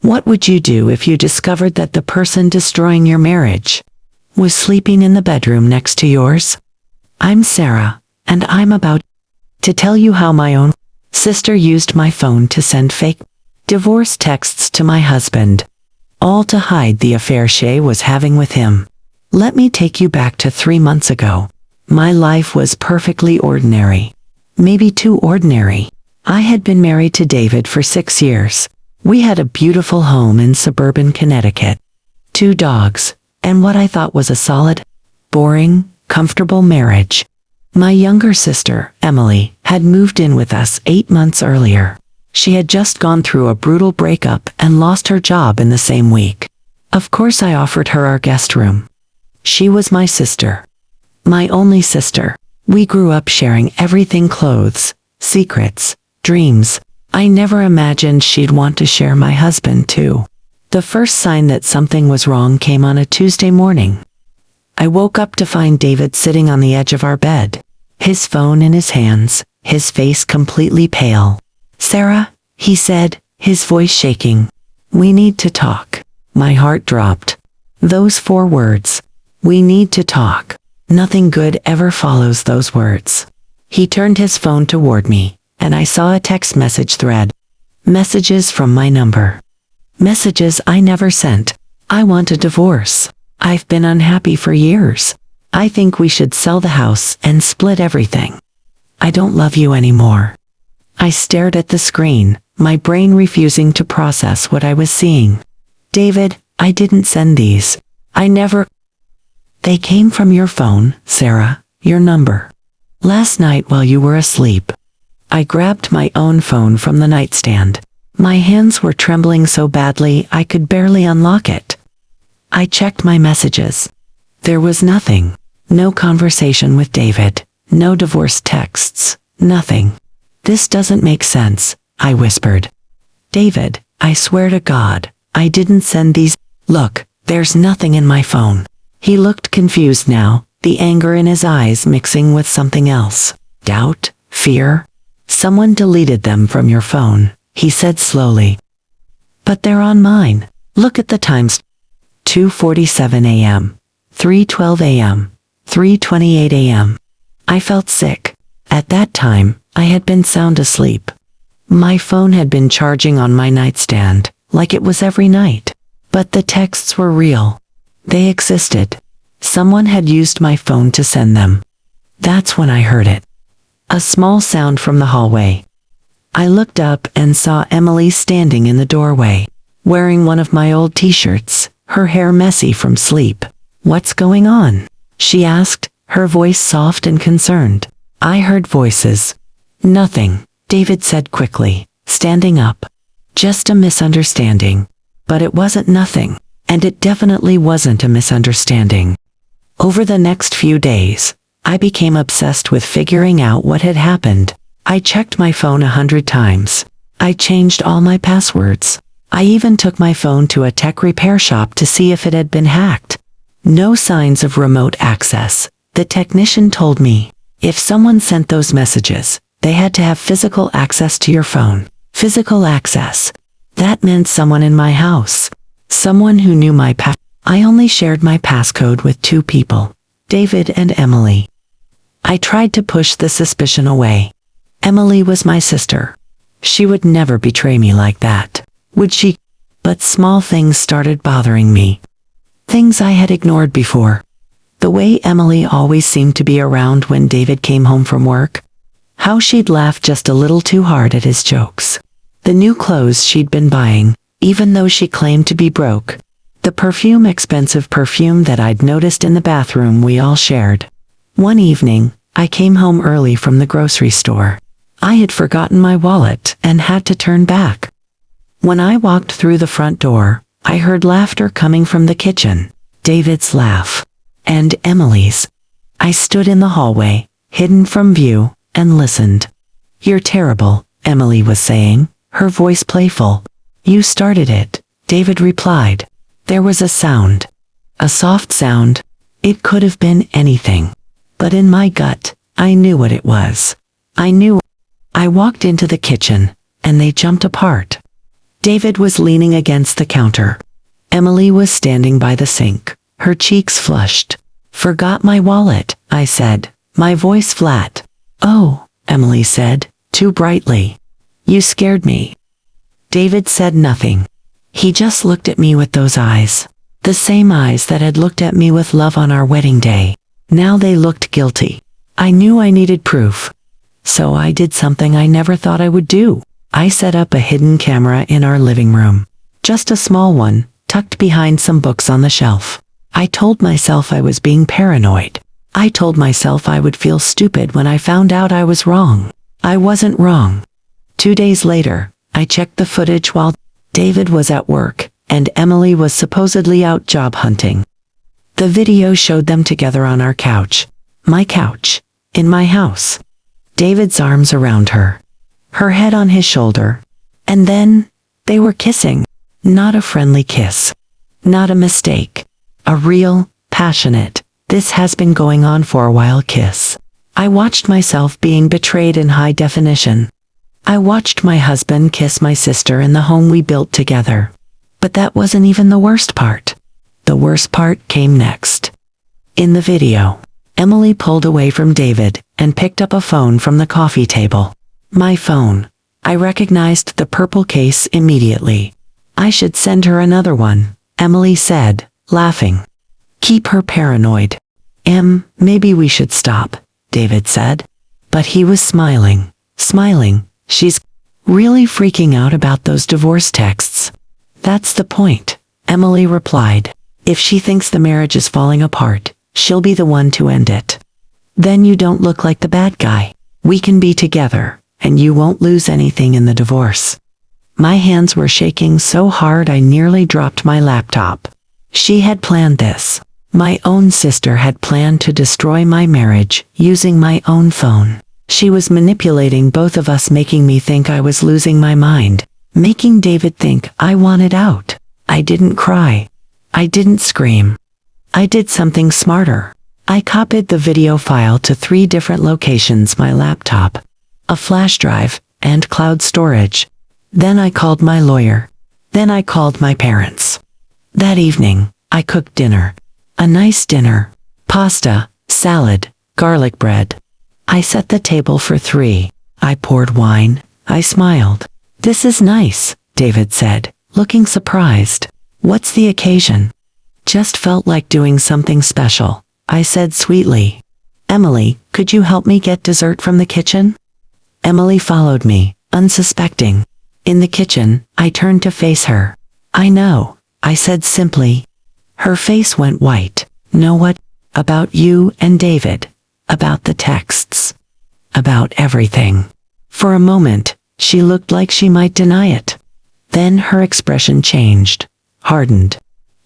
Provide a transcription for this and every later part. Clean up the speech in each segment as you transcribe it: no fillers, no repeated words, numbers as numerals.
What would you do if you discovered that the person destroying your marriage was sleeping in the bedroom next to yours? I'm Sarah, and I'm about to tell you how my own sister used my phone to send fake divorce texts to my husband, all to hide the affair she was having with him. Let me take you back to 3 months ago. My life was perfectly ordinary. Maybe too ordinary. I had been married to David for 6 years. We had a beautiful home in suburban Connecticut, 2 dogs, and what I thought was a solid, boring, comfortable marriage. My younger sister, Emily, had moved in with us 8 months earlier. She had just gone through a brutal breakup and lost her job in the same week. Of course I offered her our guest room. She was my sister. My only sister. We grew up sharing everything: clothes, secrets, dreams. I never imagined she'd want to share my husband too. The first sign that something was wrong came on a Tuesday morning. I woke up to find David sitting on the edge of our bed, his phone in his hands, his face completely pale. "Sarah," he said, his voice shaking. "We need to talk." My heart dropped. Those 4 words. We need to talk. Nothing good ever follows those words. He turned his phone toward me, and I saw a text message thread. Messages from my number. Messages I never sent. "I want a divorce. I've been unhappy for years. I think we should sell the house and split everything. I don't love you anymore." I stared at the screen, my brain refusing to process what I was seeing. "David, I didn't send these. I never—" "They came from your phone, Sarah, your number. Last night while you were asleep." I grabbed my own phone from the nightstand. My hands were trembling so badly I could barely unlock it. I checked my messages. There was nothing. No conversation with David. No divorce texts. Nothing. "This doesn't make sense," I whispered. "David, I swear to God, I didn't send these. Look, there's nothing in my phone." He looked confused now, the anger in his eyes mixing with something else. "Doubt? Fear? Someone deleted them from your phone," he said slowly. "But they're on mine. Look at the times. 2:47 a.m., 3:12 a.m., 3:28 a.m. I felt sick. At that time, I had been sound asleep. My phone had been charging on my nightstand, like it was every night. But the texts were real. They existed. Someone had used my phone to send them. That's when I heard it. A small sound from the hallway. I looked up and saw Emily standing in the doorway, wearing one of my old t-shirts, her hair messy from sleep. "What's going on?" she asked, her voice soft and concerned. I heard voices. "Nothing," David said quickly, standing up. "Just a misunderstanding." But it wasn't nothing, and it definitely wasn't a misunderstanding. Over the next few days, I became obsessed with figuring out what had happened. I checked my phone 100 times. I changed all my passwords. I even took my phone to a tech repair shop to see if it had been hacked. No signs of remote access. The technician told me, if someone sent those messages, they had to have physical access to your phone. Physical access. That meant someone in my house. Someone who knew my I only shared my passcode with 2 people, David and Emily. I tried to push the suspicion away. Emily was my sister. She would never betray me like that, would she? But small things started bothering me. Things I had ignored before. The way Emily always seemed to be around when David came home from work. How she'd laugh just a little too hard at his jokes. The new clothes she'd been buying, even though she claimed to be broke. The perfume, expensive perfume that I'd noticed in the bathroom we all shared. One evening, I came home early from the grocery store. I had forgotten my wallet and had to turn back. When I walked through the front door, I heard laughter coming from the kitchen. David's laugh. And Emily's. I stood in the hallway, hidden from view, and listened. "You're terrible," Emily was saying, her voice playful. "You started it," David replied. There was a sound. A soft sound. It could have been anything. But in my gut, I knew what it was. I knew. I walked into the kitchen, and they jumped apart. David was leaning against the counter. Emily was standing by the sink, her cheeks flushed. "Forgot my wallet," I said, my voice flat. "Oh," Emily said, too brightly. "You scared me." David said nothing. He just looked at me with those eyes. The same eyes that had looked at me with love on our wedding day. Now they looked guilty. I knew I needed proof. So I did something I never thought I would do. I set up a hidden camera in our living room. Just a small one, tucked behind some books on the shelf. I told myself I was being paranoid. I told myself I would feel stupid when I found out I was wrong. I wasn't wrong. 2 days later, I checked the footage while David was at work, and Emily was supposedly out job hunting. The video showed them together on our couch. My couch. In my house. David's arms around her. Her head on his shoulder. And then, they were kissing. Not a friendly kiss. Not a mistake. A real, passionate, "this has been going on for a while" kiss. I watched myself being betrayed in high definition. I watched my husband kiss my sister in the home we built together. But that wasn't even the worst part. The worst part came next. In the video, Emily pulled away from David and picked up a phone from the coffee table. My phone. I recognized the purple case immediately. "I should send her another one," Emily said, laughing. "Keep her paranoid." Maybe we should stop," David said. But he was smiling. "She's really freaking out about those divorce texts." "That's the point," Emily replied. "If she thinks the marriage is falling apart, she'll be the one to end it. Then you don't look like the bad guy. We can be together, and you won't lose anything in the divorce." My hands were shaking so hard I nearly dropped my laptop. She had planned this. My own sister had planned to destroy my marriage using my own phone. She was manipulating both of us, making me think I was losing my mind, making David think I wanted out. I didn't cry. I didn't scream. I did something smarter. I copied the video file to 3 different locations: my laptop, a flash drive, and cloud storage. Then I called my lawyer. Then I called my parents. That evening, I cooked dinner. A nice dinner. Pasta, salad, garlic bread. I set the table for 3. I poured wine. I smiled. "This is nice," David said, looking surprised. "What's the occasion?" "Just felt like doing something special," I said sweetly. "Emily, could you help me get dessert from the kitchen?" Emily followed me, unsuspecting. In the kitchen, I turned to face her. "I know," I said simply. Her face went white. "Know what? About you and David. About the texts. About everything." For a moment, she looked like she might deny it. Then her expression changed, hardened.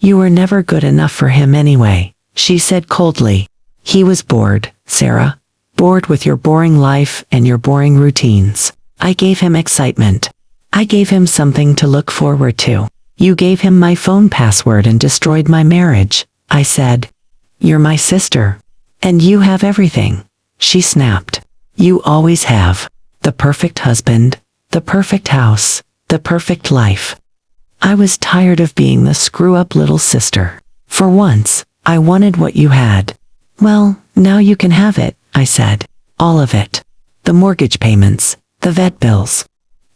"You were never good enough for him anyway," she said coldly. "He was bored, Sarah. Bored with your boring life and your boring routines. I gave him excitement. I gave him something to look forward to. You gave him my phone password and destroyed my marriage," I said. "You're my sister. And you have everything," she snapped. "You always have. The perfect husband, the perfect house, the perfect life." I was tired of being the screw-up little sister. For once, I wanted what you had. "Well, now you can have it," I said. "All of it. The mortgage payments, the vet bills,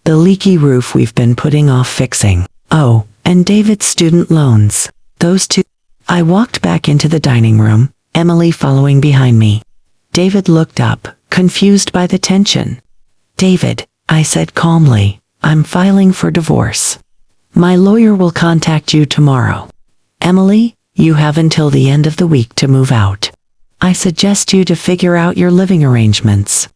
the leaky roof we've been putting off fixing. Oh, and David's student loans. Those 2. I walked back into the dining room, Emily following behind me. David looked up, confused by the tension. "David," I said calmly, "I'm filing for divorce. My lawyer will contact you tomorrow. Emily, you have until the end of the week to move out. I suggest you to figure out your living arrangements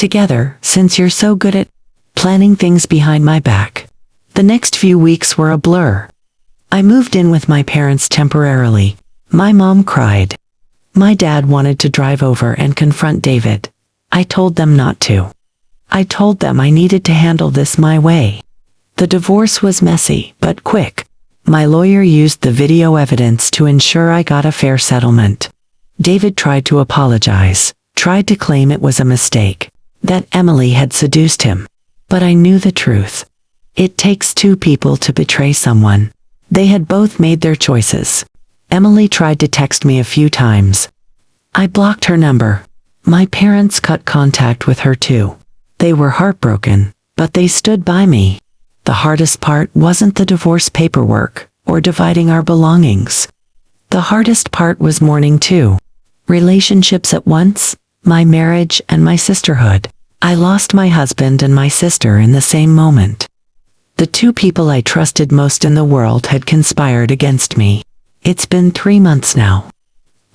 together, since you're so good at planning things behind my back." The next few weeks were a blur. I moved in with my parents temporarily. My mom cried. My dad wanted to drive over and confront David. I told them not to. I told them I needed to handle this my way. The divorce was messy, but quick. My lawyer used the video evidence to ensure I got a fair settlement. David tried to apologize, tried to claim it was a mistake, that Emily had seduced him. But I knew the truth. It takes two people to betray someone. They had both made their choices. Emily tried to text me a few times. I blocked her number. My parents cut contact with her too. They were heartbroken, but they stood by me. The hardest part wasn't the divorce paperwork or dividing our belongings. The hardest part was mourning two relationships at once, my marriage and my sisterhood. I lost my husband and my sister in the same moment. The two people I trusted most in the world had conspired against me. It's been 3 months now.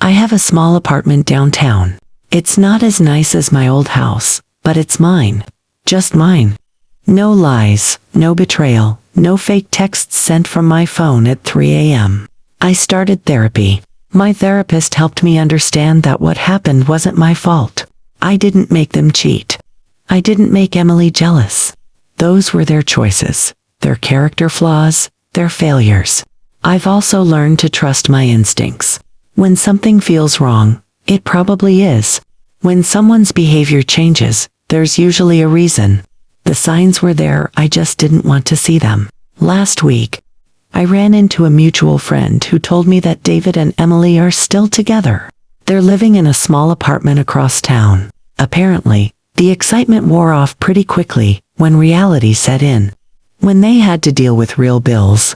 I have a small apartment downtown. It's not as nice as my old house, but it's mine. Just mine. No lies, no betrayal, no fake texts sent from my phone at 3 a.m. I started therapy. My therapist helped me understand that what happened wasn't my fault. I didn't make them cheat. I didn't make Emily jealous. Those were their choices, their character flaws, their failures. I've also learned to trust my instincts. When something feels wrong, it probably is. When someone's behavior changes, there's usually a reason. The signs were there, I just didn't want to see them. Last week, I ran into a mutual friend who told me that David and Emily are still together. They're living in a small apartment across town. Apparently, the excitement wore off pretty quickly when reality set in. When they had to deal with real bills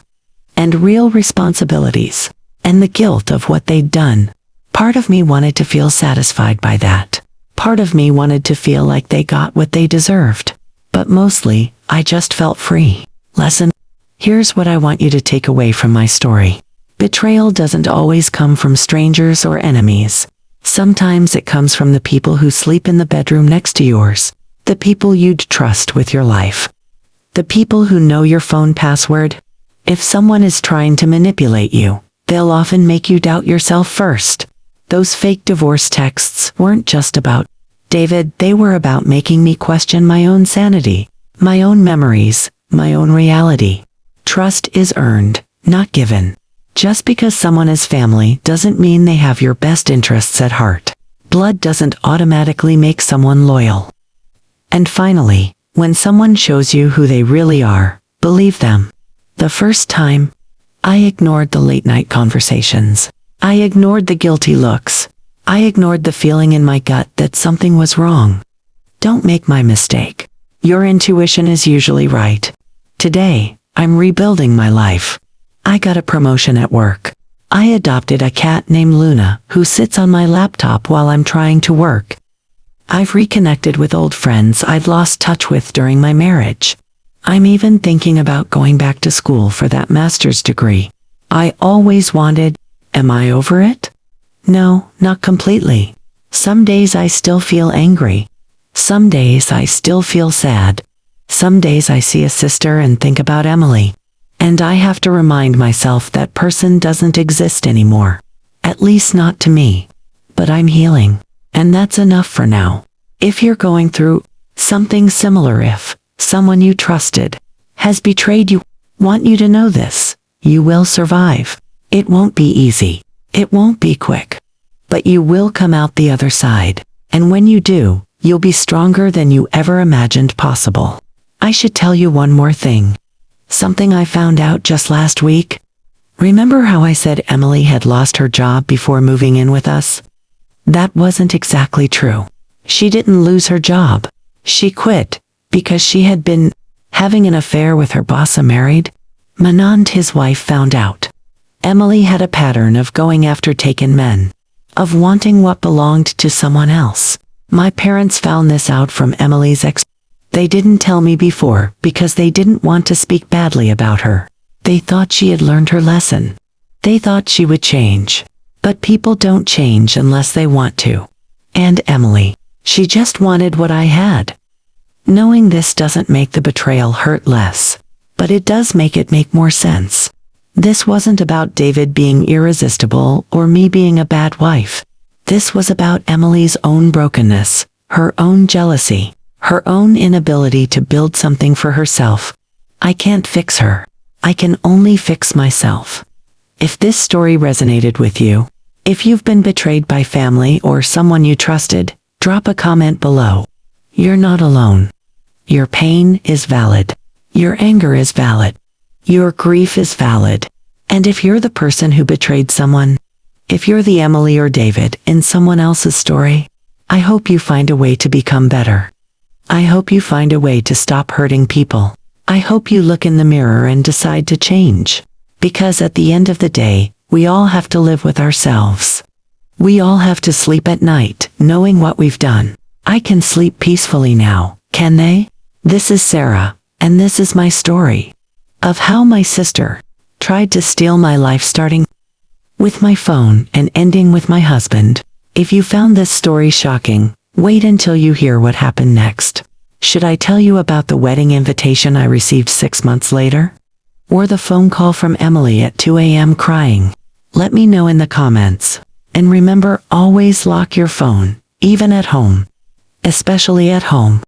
and real responsibilities and the guilt of what they'd done. Part of me wanted to feel satisfied by that. Part of me wanted to feel like they got what they deserved. But mostly, I just felt free. Lesson: here's what I want you to take away from my story. Betrayal doesn't always come from strangers or enemies. Sometimes it comes from the people who sleep in the bedroom next to yours, the people you'd trust with your life, the people who know your phone password. If someone is trying to manipulate you, they'll often make you doubt yourself first. Those fake divorce texts weren't just about David, they were about making me question my own sanity, my own memories, my own reality. Trust is earned, not given. Just because someone is family doesn't mean they have your best interests at heart. Blood doesn't automatically make someone loyal. And finally, when someone shows you who they really are, believe them. The first time, I ignored the late-night conversations. I ignored the guilty looks. I ignored the feeling in my gut that something was wrong. Don't make my mistake. Your intuition is usually right. Today, I'm rebuilding my life. I got a promotion at work. I adopted a cat named Luna who sits on my laptop while I'm trying to work. I've reconnected with old friends I'd lost touch with during my marriage. I'm even thinking about going back to school for that master's degree I always wanted. Am I over it? No, not completely. Some days I still feel angry. Some days I still feel sad. Some days I see a sister and think about Emily. And I have to remind myself that person doesn't exist anymore. At least not to me. But I'm healing. And that's enough for now. If you're going through something similar, if someone you trusted has betrayed you, want you to know this. You will survive. It won't be easy. It won't be quick. But you will come out the other side. And when you do, you'll be stronger than you ever imagined possible. I should tell you one more thing. Something I found out just last week. Remember how I said Emily had lost her job before moving in with us? That wasn't exactly true. She didn't lose her job. She quit because she had been having an affair with her boss, a married Manand. His wife found out. Emily had a pattern of going after taken men, of wanting what belonged to someone else. My parents found this out from Emily's ex. They didn't tell me before because they didn't want to speak badly about her. They thought she had learned her lesson. They thought she would change. But people don't change unless they want to. And Emily, she just wanted what I had. Knowing this doesn't make the betrayal hurt less, but it does make it make more sense. This wasn't about David being irresistible or me being a bad wife. This was about Emily's own brokenness, her own jealousy, her own inability to build something for herself. I can't fix her. I can only fix myself. If this story resonated with you, if you've been betrayed by family or someone you trusted, drop a comment below. You're not alone. Your pain is valid. Your anger is valid. Your grief is valid. And if you're the person who betrayed someone, if you're the Emily or David in someone else's story, I hope you find a way to become better. I hope you find a way to stop hurting people. I hope you look in the mirror and decide to change. Because at the end of the day, we all have to live with ourselves. We all have to sleep at night, knowing what we've done. I can sleep peacefully now, can they? This is Sarah, and this is my story of how my sister tried to steal my life, starting with my phone and ending with my husband. If you found this story shocking, wait until you hear what happened next. Should I tell you about the wedding invitation I received 6 months later? Or the phone call from Emily at 2 a.m. crying? Let me know in the comments. And remember, always lock your phone, even at home. Especially at home.